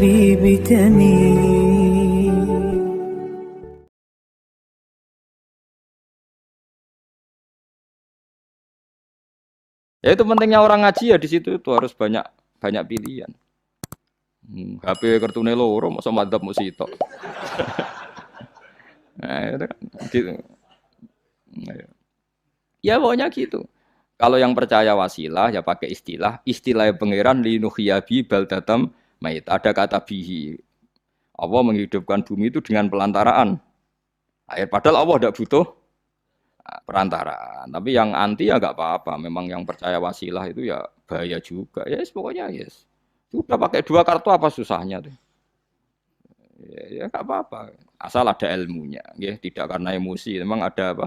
الحبيب تميل. Ya itu pentingnya orang ngaji ya di situ itu harus banyak pilihan. HP kartune loro mosok madzhab mesti tok. Nah, itu kan gitu. Ya pokoknya gitu. Kalau yang percaya wasilah ya pakai istilah pangeran linuhyabi baldatam mait. Ada kata bihi. Allah menghidupkan bumi itu dengan pelantaraan air. Padahal Allah tidak butuh perantaraan. Tapi yang anti ya nggak apa-apa. Memang yang percaya wasilah itu ya bahaya juga. Yes, pokoknya yes. Sudah pakai dua kartu apa susahnya tuh? Ya nggak apa-apa. Asal ada ilmunya. Ya, tidak karena emosi. Memang ada apa?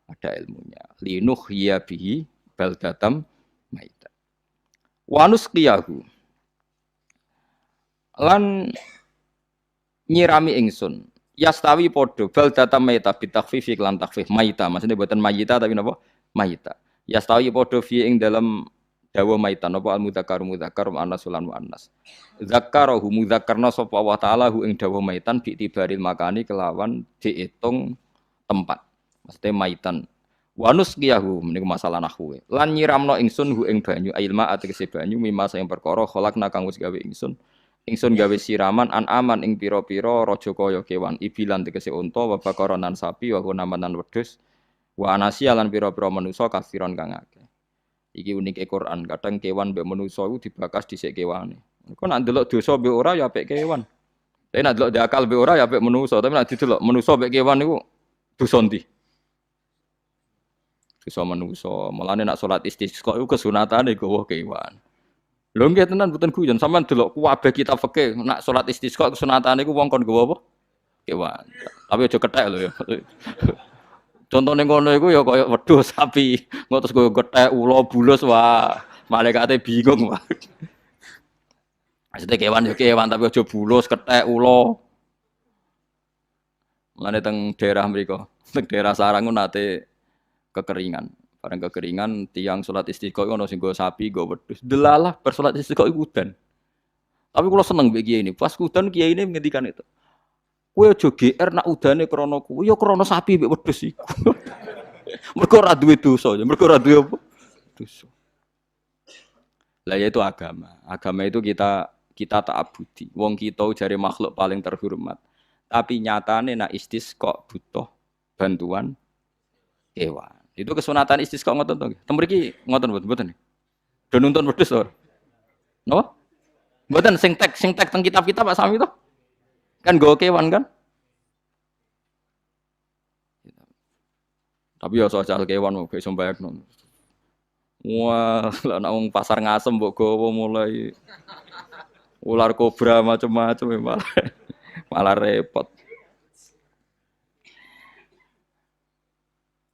Ada ilmunya. Linuhyabihi baldatam maita. Wanus qiyahu. Lan nyirami ingsun. Yastawi podo baldatam maita bitakfifi lan takfif maita. Maksudnya buatan mayita tapi napa? Maita. Yastawi podo fi ing dalam dawa maita napa al mudzakkar anasulan wa annas. Zakkarahu mudzakkarna sapa Allah taala hu ing dawa maitan bi tibaril makani kelawan diitung tempat. Maksudnya maitan. Wanus kiyahu meniku masalah nahwu. Lan nyiramno ingsun hu ing banyu ilma ategese banyu mimma sing perkara kholakna kang wis gawe ingsun. Ingsun gawe siraman an aman ing pira-pira raja kaya kewan ibilan tegese unta wa bakaronan sapi wa namanan wedhus wa anasya lan pira-pira manusa kasiron kang akeh. Iki unike Quran, kadang kewan mbek manusa iku dibakas dhisik kewane. Engko nek ndelok dosa mbek ora ya apik kewan. Tapi nek ndelok akal mbek ora ya apik manusa, tapi nek didelok manusa mbek kewan niku dosa ndi? Dosa manusa. Mulane nek salat istisqa iku kesunatane gawa kewan. Lho nggih tenan mboten guyon, sampean delok kabeh kitab fikih nek salat istisqa kesunatane iku wong kon gawa apa? Kewan. Tapi aja kethek lho ya. Contone ngono iku ya kaya wedhus sapi, engko terus go gethek ula bulus wah, malaikate bingung wah. Maksudnya kewan ya kewan tapi aja bulus kethek ula. Mulane teng daerah mriku, teng daerah Sarang nate kekeringan. Bareng kekeringan tiang salat istisqa ono sing go sapi, go wedhus. Delalah bar salat istisqa iku udan. Tapi kula seneng mbek kiai ini. Pas udan kiai ini ngendikan itu. Kowe aja GR nak udane krana kuwi ya krana sapi mbek wedhus iku. Mergo ora duwe dosa, mergo ora duwe apa? Dosa. Lah ya itu agama. Agama itu kita ta'abudi. Wong kita jare makhluk paling terhormat. Tapi nyatane nak istisqa butuh bantuan kewan. Itu kesunatan istisqa ngoten to. Tem mriki ngoten mboten. Do nuntun wedhus to. Napa? Mboten sing tek teng kitab-kitab Pak Sami to. Kan nggawa kewan kan? Tapi ya soal kewan mau iso mbayakno. Wah, lah nek wong pasar ngasem mbok gawa mulai ular kobra macam-macam malah repot.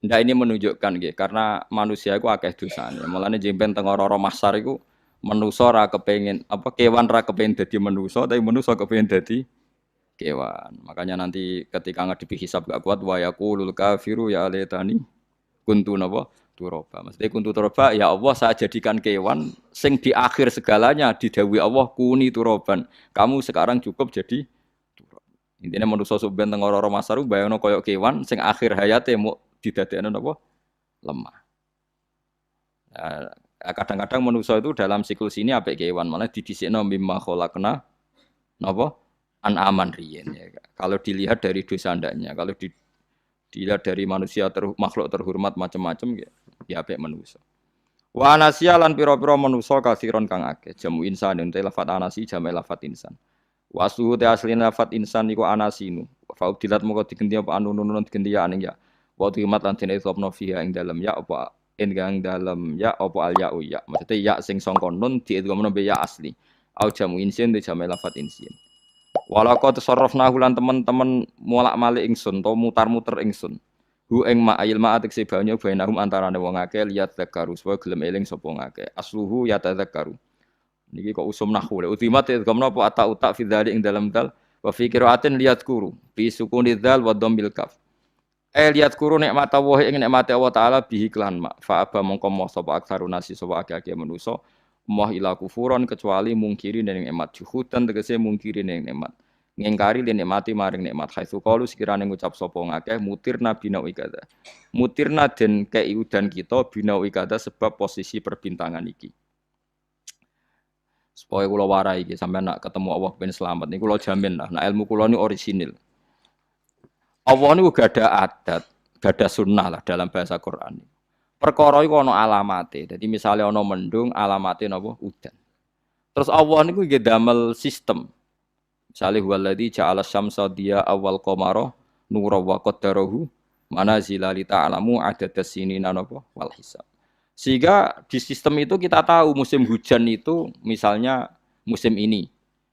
Ndak ini menunjukkan nggih, karena manusia iku akeh dosane. Mulane jemben teng ora mahsyar iku manusa ra kepengin apa kewan ra kepengin dadi manusa, tapi manusa kepengin dadi kewan. Makanya nanti ketika ngadepi hisab gak kuat wa yaqulul kafiru ya laitani kuntu napa turaba. Maksudnya kuntu turaba ya Allah saya jadikan kewan sing di akhir segalanya didhawuhi Allah kuni turoban. Kamu sekarang cukup jadi turab. Intine manusa sampeyan teng ora masaru bayangno kaya kewan sing akhir hayate mau didadekno napa lemah. Nah, kadang-kadang manusa itu dalam siklus ini apik kewan malah didhisikno mimma khalaqna napa an-aman riyen ya. Kalau dilihat dari dosa ndaknya, kalau dilihat dari manusia makhluk terhormat macam-macam ya apik manusia. Wa anasya lan pira-pira manusa kasiron kang akeh. Jamu insan ente lafat anasi jamu lafat insan. Wa asluhu te asline lafat insan iku anasinu. Fa udilat moko digenti apa anunun digenti ya aning ya. Wa timat lan dene sopno fiha ing dalem ya apa ing dalem ya apa al ya ya. Maksudnya ya sing sangka nun diidghamno be ya asli. Au jamu insin te jamu lafat insin. Walaqad tasarrafna lan teman-teman molak-malik ingsun to mutar-muter ingsun. Hu ing ma'il ma'atik sebanya bainahum antarane wong akeh liat zakaru supaya gelem eling sapa ngakeh. Asluhu ya tadzakaru. Niki kok usum nahwu. Ultimat gamna apa ata utak fi dzalik ing dalam dal wa fi qiraatin liat kuru bi sukuni dzal wa dhammil kaf. Liat kuru nikmat Allah ing nikmate Allah taala bihi klan ma. Fa aba mongko moh sapa aksarun nasi sapa akeh-akeh manusa moh ila kufuron kecuali mungkiri ning nikmat juhudan tegese mungkiri ning nikmat ngingkari li nikmati maring nikmat haitsu qalu sekirane ngucap sapa ngakeh mutirna bina ikada mutirna den kei udan kita bina ikada sebab posisi perbintangan iki supaya kula warai iki sampeyan nak ketemu Allah ben selamat niku kula jamin lah nah ilmu kula ni orisinil Allah niku gak ada adat gak ada sunnah lah dalam bahasa Quran perkara iku ana alamate. Dadi misale ana mendung, alamate napa? Udan. Terus Allah niku nggih damel sistem. Misale huwallazi ja'ala syamsa diya awal qamara nura wa qaddarahu manazila li ta'lamu adadas sinina napa wal hisab. Sehingga di sistem itu kita tahu musim hujan itu misalnya musim ini.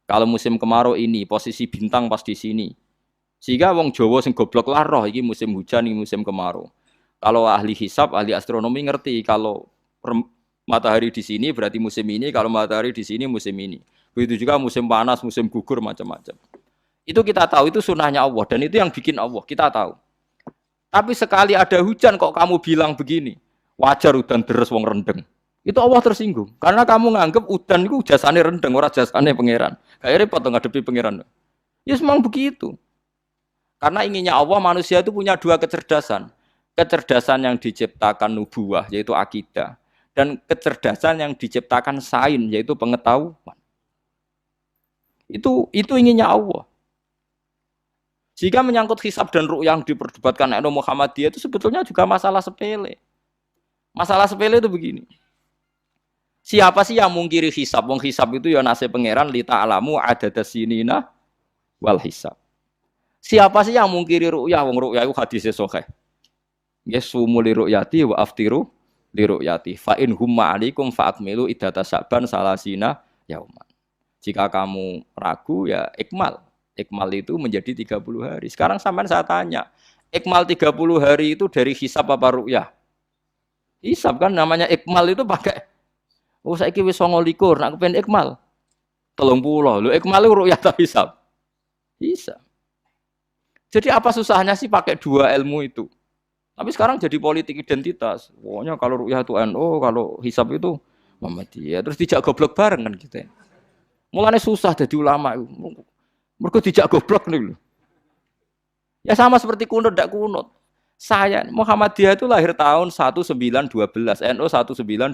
Kalau musim kemarau ini, posisi bintang pas di sini. Sehingga wong Jawa sing goblok lah roh iki musim hujan, iki musim kemarau. Kalau ahli hisab, ahli astronomi ngerti kalau matahari di sini berarti musim ini, kalau matahari di sini musim ini. Begitu juga musim panas, musim gugur macam-macam. Itu kita tahu itu sunnahnya Allah dan itu yang bikin Allah, kita tahu. Tapi sekali ada hujan kok kamu bilang begini, wajar udan deres wong rendeng. Itu Allah tersinggung karena kamu nganggep udan itu jasane rendeng, ora jasane pangeran. Kayak repot ngadepi pangeran. Ya memang begitu. Karena inginnya Allah manusia itu punya dua kecerdasan. Kecerdasan yang diciptakan nubuwah yaitu akidah dan kecerdasan yang diciptakan sains yaitu pengetahuan. Itu inginnya Allah. Jika menyangkut hisab dan ru'yah yang diperdebatkan oleh Muhammadiyah itu sebetulnya juga masalah sepele. Masalah sepele itu begini. Siapa sih yang mungkiri hisab? Wong hisab itu ya nasib pangeran li ta'lamu adadas sinina wal hisab. Siapa sih yang mungkiri ru'yah? Wong ru'yah itu hadisnya sahih. Yasumu li ru'yati wa aftiru li ru'yati fa in humma alaikum fa akmilu iddata sa'ban salasina yauman. Jika kamu ragu ya ikmal. Ikmal itu menjadi 30 hari. Sekarang sampean saya tanya, ikmal 30 hari itu dari hisab apa ru'yah? Hisab kan namanya ikmal itu pakai saiki wis 29 nak kepen ikmal 30. Lho ikmal itu ru'yah ta hisab? Hisab. Jadi apa susahnya sih pakai dua ilmu itu? Tapi sekarang jadi politik identitas. Pokoknya kalau ru'yah itu NU, kalau hisab itu Muhammadiyah. Terus dijak goblok bareng kan kita. Mulanya susah jadi ulama. Mergo dijak goblok nih loh. Ya sama seperti kunut, tidak kunut. Saya Muhammadiyah itu lahir tahun 1912, NU 1926.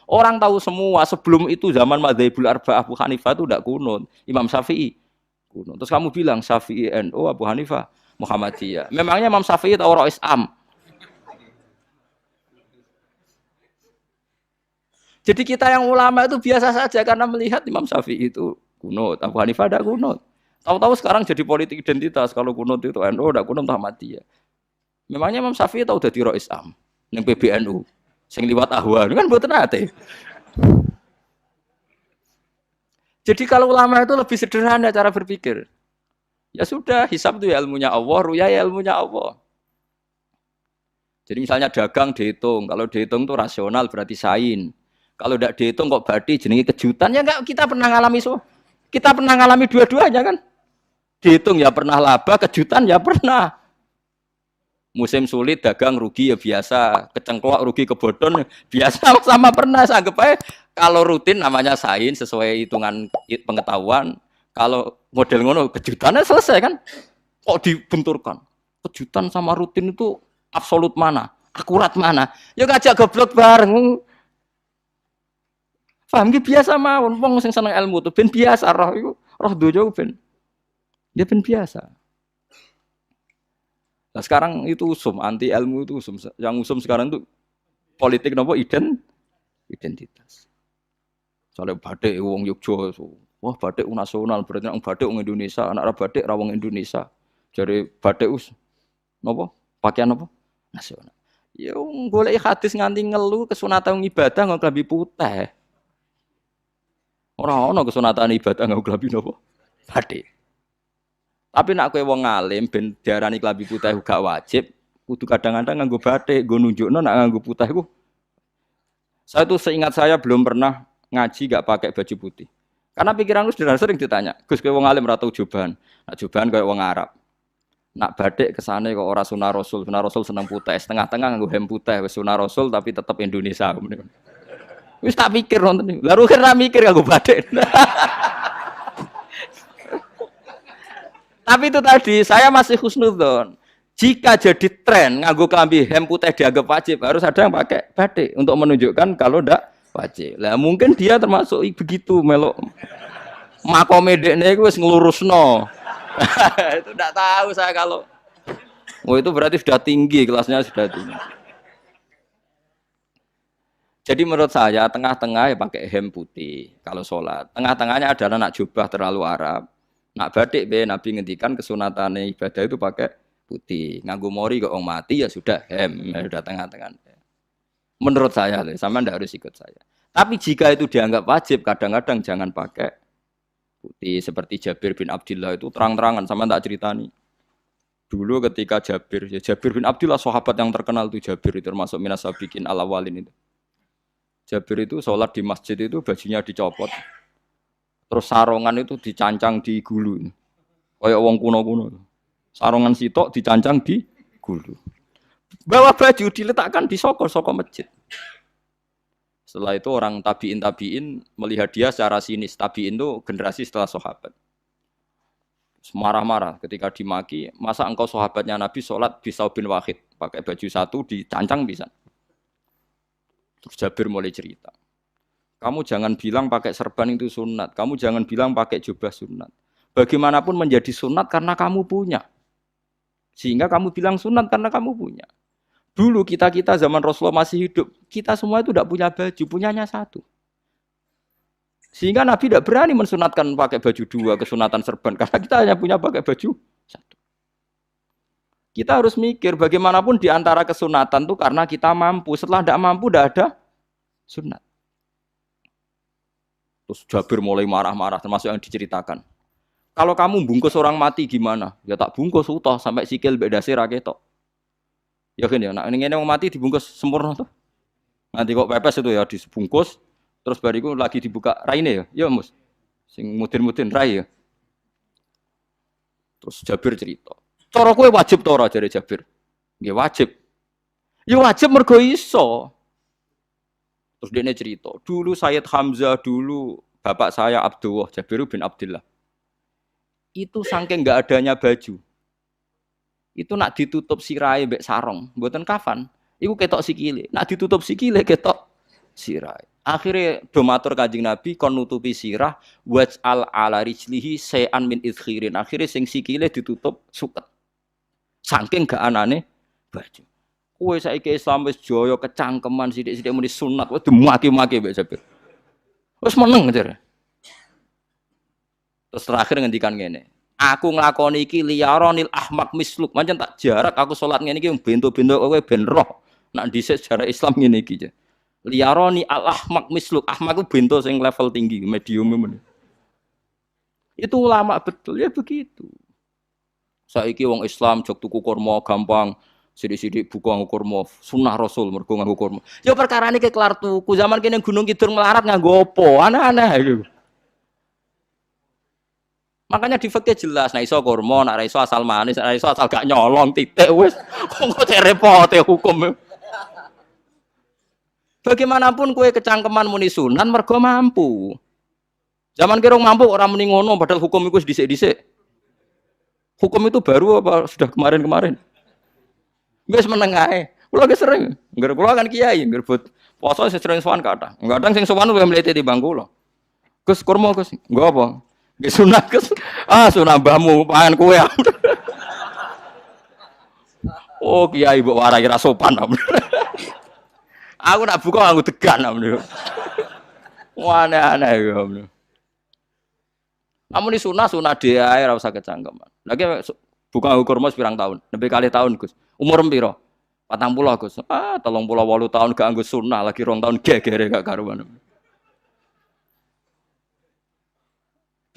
Orang tahu semua sebelum itu zaman Madzhabul Arba'ah Abu Hanifah itu tidak kunut. Imam Syafi'i kunut. Terus kamu bilang Syafi'i NU Abu Hanifah Muhammadiyah. Memangnya Imam Syafi'i tahu Rois Am. Jadi kita yang ulama itu biasa saja karena melihat Imam Syafi'i itu kunut, Abu Hanifah ada kunut. Tahu-tahu sekarang jadi politik identitas kalau kunut itu NU ada kunut Muhammadiyah. Memangnya Imam Syafi'i tahu dadi Rois Am ning PBNU sing liwat ahwa kan mboten ate. Jadi kalau ulama itu lebih sederhana cara berpikir. Ya sudah, hisab itu ya ilmunya Allah, ru'yah ya ilmunya Allah. Jadi misalnya dagang dihitung, kalau dihitung itu rasional berarti sain. Kalau tidak dihitung kok badi jenenge kejutan ya enggak kita pernah ngalami kita pernah ngalami dua-duanya kan. Dihitung ya pernah laba, kejutan ya pernah. Musim sulit dagang rugi ya biasa, kecengklok rugi kebodhon biasa sama pernah anggap aja kalau rutin namanya sain sesuai hitungan pengetahuan. Kalau model ngono kejutannya selesai kan? Kok dibenturkan? Kejutan sama rutin itu absolut mana? Akurat mana? Ya ngajak goblok bareng. Paham ki biasa mawon wong sing seneng ilmu tuh ben biasa roh iku roh dojo ben. Ya ben biasa. Nah sekarang itu usum anti ilmu itu usum. Yang usum sekarang itu politik nopo identitas. Soalnya batik wong Yogyo. Wah batik nasional berarti orang batik orang Indonesia, anak batik rawang Indonesia. Jadi batik nopo pakaian nopo nasional. Ya golek hadis nganti ngelu kesunatan ibadah nggo klambi putih. Ora ono kesunatan ibadah nggo klambi nopo batik. Tapi nak kowe wong alim ben diarani klambi putih gak wajib, kudu kadang-kadang nganggo batik, nggo nunjukno nak nganggo putih iku. Saya tuh seingat saya belum pernah ngaji gak pakai baju putih. Karena pikiranku sederhana sering ditanya, Gus kowe wong alim ora tau jubahan. Nak jubahan koyo wong Arab. Nak batik kesane kok ora sunah Rasul seneng putih, setengah-tengah nganggo hem putih wis sunah Rasul tapi tetep Indonesia. Wis tak pikir nonton niku. Lah Ruhin ra mikir kanggo batik. Tapi itu tadi saya masih husnudzon. Jika jadi tren nganggo klambi hem putih dianggap wajib, harus ada yang pakai batik untuk menunjukkan kalau ndak wajib. Lah mungkin dia termasuk begitu melok. Makome dekne iku wis nglurusno. Itu ndak tahu saya kalau. Oh itu berarti sudah tinggi, kelasnya sudah tinggi. Jadi menurut saya tengah-tengah ya pakai hem putih kalau sholat. Tengah-tengahnya adalah nak jubah terlalu Arab. Nak batik be Nabi ngendikan kesunatan ibadah itu pakai putih. Nganggo mori kok orang mati ya sudah hem, ya sudah tengah-tengah. Menurut saya, sama ndak harus ikut saya. Tapi jika itu dianggap wajib, kadang-kadang jangan pakai putih. Seperti Jabir bin Abdullah itu terang-terangan, sama tak ceritani. Dulu ketika Jabir bin Abdullah sahabat yang terkenal itu Jabir itu termasuk minas sabiqin al-awwalin itu. Jabir itu sholat di masjid itu bajunya dicopot. Terus sarongan itu dicancang di gulu. Kayak wong kuno-kuno. Sarongan sitok dicancang di gulu. Bawa baju diletakkan di sokor-sokor masjid. Setelah itu orang tabiin melihat dia secara sinis. Tabiin itu generasi setelah sahabat. Marah-marah ketika dimaki. Masa engkau sahabatnya Nabi sholat bisa bin wahid. Pakai baju satu dicancang bisa. Terus Jabir mulai cerita. Kamu jangan bilang pakai serban itu sunat. Kamu jangan bilang pakai jubah sunat. Bagaimanapun menjadi sunat karena kamu punya. Sehingga kamu bilang sunat karena kamu punya. Dulu kita zaman Rasulullah masih hidup. Kita semua itu tidak punya baju. Punyanya satu. Sehingga Nabi tidak berani mensunatkan pakai baju dua. Kesunatan serban. Karena kita hanya punya pakai baju satu. Kita harus mikir bagaimanapun di antara kesunatan itu karena kita mampu. Setelah tidak mampu tidak ada sunat. Terus Jabir mulai marah-marah, termasuk yang diceritakan. Kalau kamu bungkus orang mati gimana? Ya tak bungkus utuh sampai sikil bedase ra ketok. Yakin ya, nak ngene wong mati dibungkus sempurna tuh. Nanti kok pepes itu ya dibungkus, terus bariku lagi dibuka raine ya. Ya Mus. Sing mudin-mudin rai ya. Terus Jabir cerita. Cara kowe wajib ta ora jare Jabir? Nggih wajib. Ya wajib mergo iso. Terus dia cerita, dulu Sayyid Hamzah, dulu bapak saya Abdullah, Jabir bin Abdullah. Itu saking enggak adanya baju. Itu nak ditutup sirai mbek sarong, mboten kafan. Iku ketok sikile. Nak ditutup sikile ketok sirai. Akhirnya do matur Kanjeng Nabi kon nutupi sirah waj'al ala rijlihi sayan min idkhirin. Akhirnya sing sikile ditutup suket. Saking gak anane baju. Kowe saiki Islam wis jaya kecangkeman sithik-sithik muni sunat wae dimaki-maki mbek Jabir. Wis meneng jare. Terus terakhir ngendikan ngene. Aku nglakoni iki liyaronil ahmak misluk. Pancen tak jarak aku salat ngene iki bento-bento kowe ben roh. Nak dhisik sejarah Islam ngene iki. Liyaroni al ahmak misluk. Ahmak ku bento sing level tinggi, medium men. Itu ulama betul ya begitu. Saiki wong Islam jog tuku kurma gampang. Sidik-sidik buku nganggo kurma, sunah Rasul mergo nganggo kurma. Ya perkarane ke kelar tuku, zaman kene Gunung Kidul melarat nganggo apa? Aneh-aneh iku. Makanya di fikih jelas, nek iso kurma, nek ra iso asal manis, nek ra iso asal gak nyolong titik wis. Kok repote hukum. Bagaimanapun kowe kecangkeman muni sunan mergo mampu. Zaman kira mampu ora muni ngono padahal hukum iku wis dhisik-dhisik. Hukum itu baru apa sudah kemarin-kemarin? Wis meneng ae. Kula ge sering, ngger kula kan kiai, ngger but poso sering sowan kathah. Kadang sing sowan luwih mlete timbang kula. Gus kurma Gus, nggo apa? Nggih sunah Gus. Ah sunah mbahmu, pangan kowe. Oh kiai mbok warai ra sopan. Aku nak buka nganggo degan. Wah aneh-aneh ya. Namun di sunah dhewe ae ora usah kecangkeman. Lagi buka nganggo kurma pirang tahun? Nembe kali tahun Gus. Umur piro? 40 Gus. 38 tahun gak nganggo sunah, lagi 2 tahun gegere gak karuan.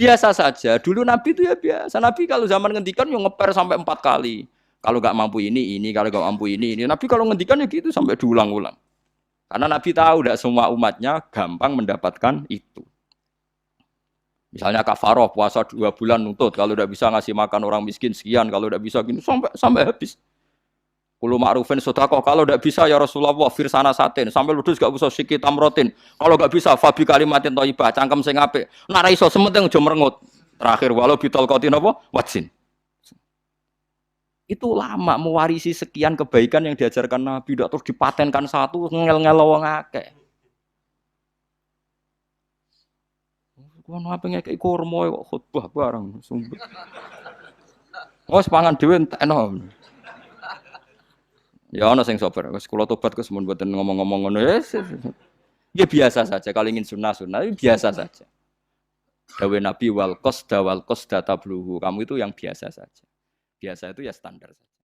Biasa saja. Dulu Nabi itu ya biasa. Nabi kalau zaman ngendikan yo ngeper sampai 4 kali. Kalau gak mampu ini, kalau gak mampu ini. Nabi kalau ngendikan ya gitu sampai diulang-ulang. Karena Nabi tahu tidak semua umatnya gampang mendapatkan itu. Misalnya kafaroh puasa 2 bulan nuntut. Kalau tidak bisa ngasih makan orang miskin sekian, kalau tidak bisa gini sampai habis. Kulo ma'rufin sedekah, kalau tidak bisa ya Rasulullah firsana satin, sampai ludus gak usah siki tamrotin. Kalau gak bisa fabi kalimatin thayyibah, cangkem sing apik. Nek ra iso sementing aja merengut. Terakhir walau bitol qatin apa? Wajin. Itu lama mewarisi sekian kebaikan yang diajarkan Nabi, tidak terus dipatenkan satu ngel-ngel wong akeh. Kuwi apa ngekeki kurma kok khutbah bareng sumpah. Oh, sepangan dhewe entekno. Ya ana sing sabar. Wis kula tobat Gus mun mboten ngomong-ngomong ngono ya. Ya biasa saja kalau ingin sunnah-sunnah biasa saja. Dawe Nabi wal qasda tabluhu. Kamu itu yang biasa saja. Biasa itu ya standar saja.